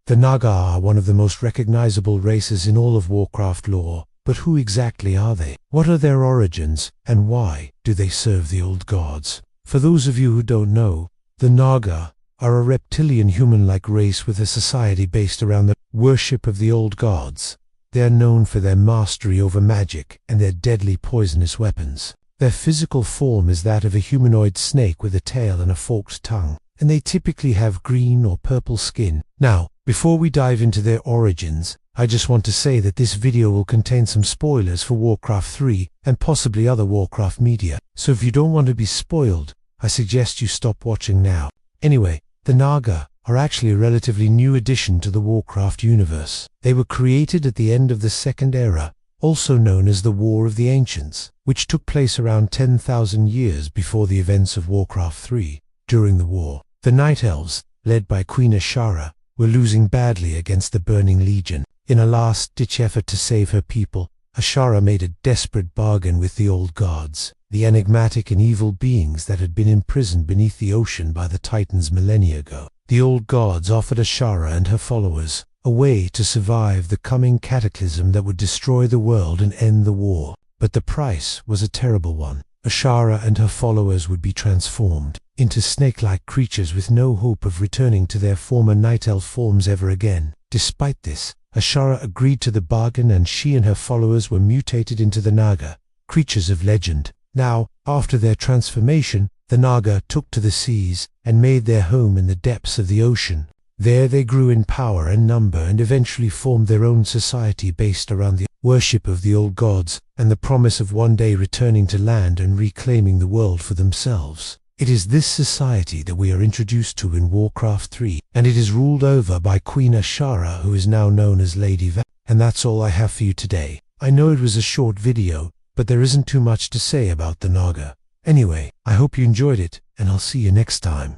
The Naga are one of the most recognizable races in all of Warcraft lore, but who exactly are they? What are their origins, and why do they serve the old gods? For those of you who don't know, the Naga are a reptilian human-like race with a society based around the worship of the old gods. They are known for their mastery over magic and their deadly poisonous weapons. Their physical form is that of a humanoid snake with a tail and a forked tongue, and they typically have green or purple skin. Now, before we dive into their origins, I just want to say that this video will contain some spoilers for Warcraft 3 and possibly other Warcraft media, so if you don't want to be spoiled, I suggest you stop watching now. Anyway, the Naga are actually a relatively new addition to the Warcraft universe. They were created at the end of the Second Era, also known as the War of the Ancients, which took place around 10,000 years before the events of Warcraft 3. During the war, the Night Elves, led by Queen Ashara, were losing badly against the Burning Legion. In a last-ditch effort to save her people, Ashara made a desperate bargain with the old gods, the enigmatic and evil beings that had been imprisoned beneath the ocean by the Titans millennia ago. The old gods offered Ashara and her followers a way to survive the coming cataclysm that would destroy the world and end the war. But the price was a terrible one. Ashara and her followers would be transformed into snake-like creatures with no hope of returning to their former night elf forms ever again. Despite this, Ashara agreed to the bargain, and she and her followers were mutated into the Naga, creatures of legend. Now, after their transformation, the Naga took to the seas and made their home in the depths of the ocean. There they grew in power and number and eventually formed their own society based around the worship of the old gods and the promise of one day returning to land and reclaiming the world for themselves. It is this society that we are introduced to in Warcraft 3, and it is ruled over by Queen Ashara, who is now known as Lady Va. And that's all I have for you today. I know it was a short video, but there isn't too much to say about the Naga. Anyway, I hope you enjoyed it, and I'll see you next time.